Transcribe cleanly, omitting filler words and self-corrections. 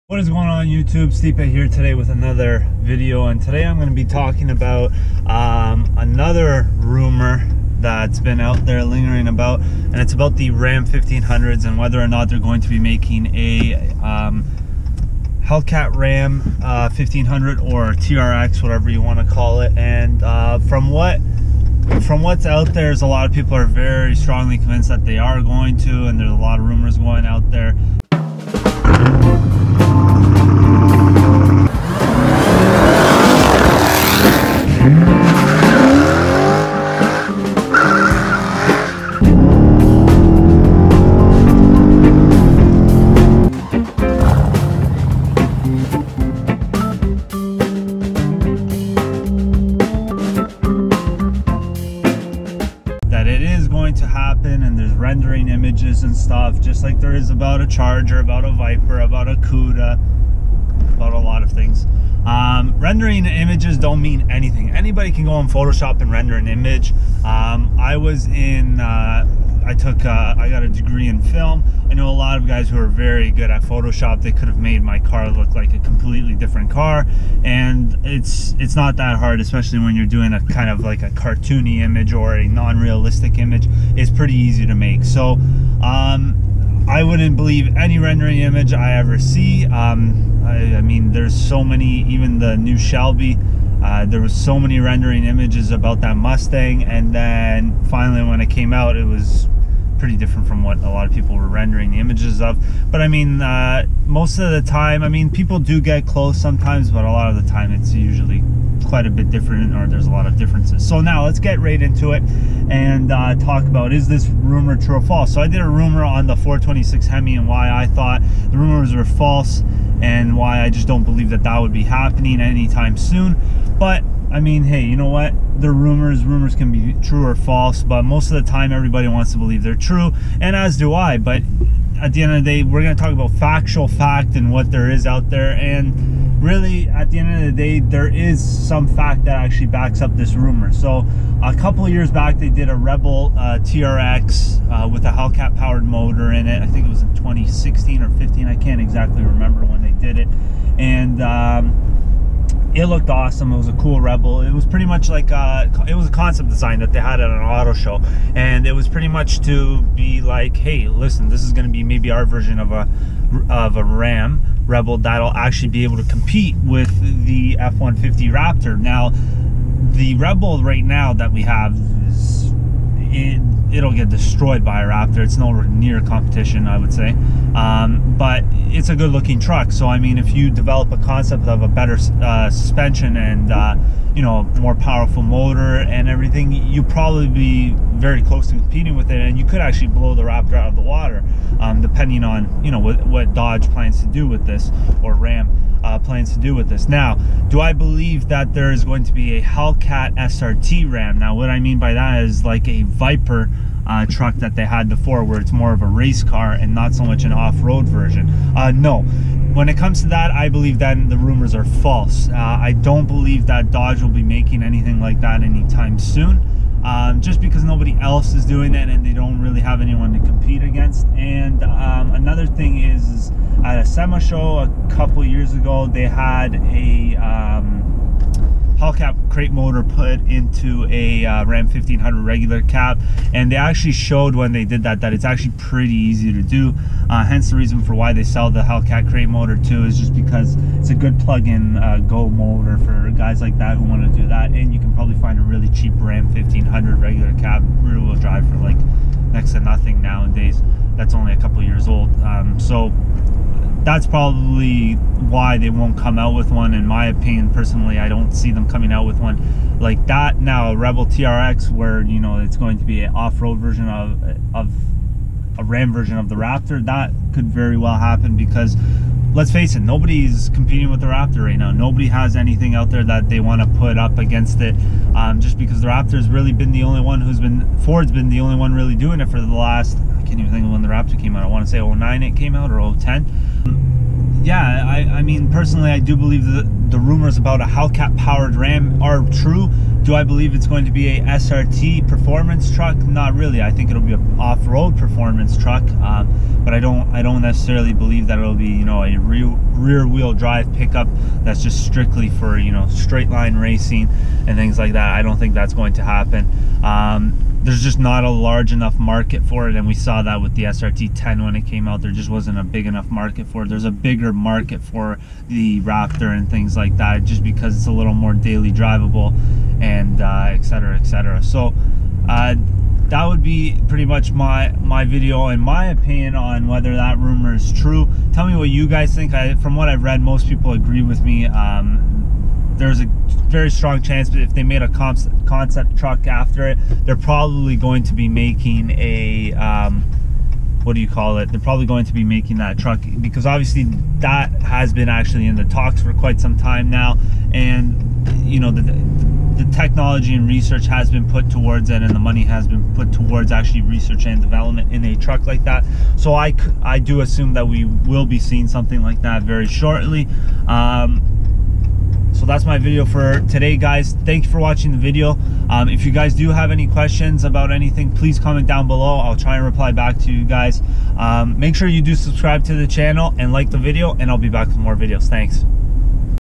What is going on YouTube? STIPE here today with another video, and today I'm going to be talking about another rumor that's been out there lingering about, and it's about the Ram 1500s and whether or not they're going to be making a Hellcat Ram 1500 or TRX, whatever you want to call it. And from what's out there, is a lot of people are very strongly convinced that they are going to, and there's a lot of rumors going out there. To happen, and there's rendering images and stuff, just like there is about a Charger, about a Viper, about a Cuda, about a lot of things. Rendering images don't mean anything. Anybody can go on Photoshop and render an image. I got a degree in film. I know a lot of guys who are very good at Photoshop. They could have made my car look like a completely different car, and it's not that hard, especially when you're doing a kind of like a cartoony image or a non-realistic image. It's pretty easy to make. So I wouldn't believe any rendering image I ever see. I mean, there's so many, even the new Shelby, there was so many rendering images about that Mustang, and then finally when it came out, it was pretty different from what a lot of people were rendering the images of. But I mean, most of the time, I mean, people do get close sometimes, but a lot of the time it's usually quite a bit different, or there's a lot of differences. So now let's get right into it and talk about, is this rumor true or false? So I did a rumor on the 426 Hemi and why I thought the rumors were false and why I just don't believe that that would be happening anytime soon. But I mean, hey, you know what? They're rumors. Rumors can be true or false, but most of the time everybody wants to believe they're true, and as do I. But at the end of the day, we're going to talk about factual fact and what there is out there. And really, at the end of the day, there is some fact that actually backs up this rumor. So a couple of years back, they did a Rebel TRX with a Hellcat powered motor in it. I think it was in 2016 or 15. I can't exactly remember when they did it. And it looked awesome. It was a cool Rebel. It was pretty much like it was a concept design that they had at an auto show, and it was pretty much to be like, hey, listen, this is going to be maybe our version of a Ram Rebel that'll actually be able to compete with the F-150 Raptor. Now, the Rebel right now that we have is, it'll get destroyed by a Raptor. It's nowhere near competition, I would say, but it's a good looking truck. So I mean, if you develop a concept of a better suspension and you know, more powerful motor and everything, you probably be very close to competing with it, and you could actually blow the Raptor out of the water, depending on, you know, what Dodge plans to do with this, or Ram plans to do with this. Now, do I believe that there is going to be a Hellcat SRT Ram? Now, what I mean by that is like a Viper truck that they had before, where it's more of a race car and not so much an off-road version. No. When it comes to that, I believe then the rumors are false. I don't believe that Dodge will be making anything like that anytime soon, just because nobody else is doing it and they don't really have anyone to compete against. And another thing is at a SEMA show a couple years ago, they had a Hellcat crate motor put into a Ram 1500 regular cab, and they actually showed when they did that it's actually pretty easy to do. Hence the reason for why they sell the Hellcat crate motor too, is just because it's a good plug-in go motor for guys like that who want to do that. And you can probably find a really cheap Ram 1500 regular cab rear-wheel drive for like next to nothing nowadays. That's only a couple years old. So that's probably why they won't come out with one. In my opinion, personally, I don't see them coming out with one like that. Now, a Rebel TRX, where, you know, it's going to be an off-road version of a Ram version of the Raptor, that could very well happen, because let's face it, nobody's competing with the Raptor right now. Nobody has anything out there that they want to put up against it, just because the Raptor's really been the only one Ford's been the only one really doing it for the last, I can't even think of when the Raptor came out. I want to say 09 it came out, or 010. Yeah, I mean, personally, I do believe that the rumors about a Hellcat powered Ram are true, Do I believe it's going to be a SRT performance truck? Not really. I think it'll be an off-road performance truck, but I don't necessarily believe that it'll be, you know, a rear-wheel drive pickup that's just strictly for, you know, straight line racing and things like that. I don't think that's going to happen. There's just not a large enough market for it, and we saw that with the SRT 10 when it came out. There just wasn't a big enough market for it. There's a bigger market for the Raptor and things like that, just because it's a little more daily drivable, and etc, etc. So that would be pretty much my video and my opinion on whether that rumor is true. Tell me what you guys think. From what I've read, most people agree with me. There's a very strong chance that if they made a concept truck after it, they're probably going to be making a what do you call it? They're probably going to be making that truck, because obviously that has been actually in the talks for quite some time now, and you know, the technology and research has been put towards it, and the money has been put towards actually research and development in a truck like that. So I do assume that we will be seeing something like that very shortly. So that's my video for today, guys. Thank you for watching the video. If you guys do have any questions about anything, please comment down below. I'll try and reply back to you guys. Make sure you do subscribe to the channel and like the video, and I'll be back with more videos. Thanks.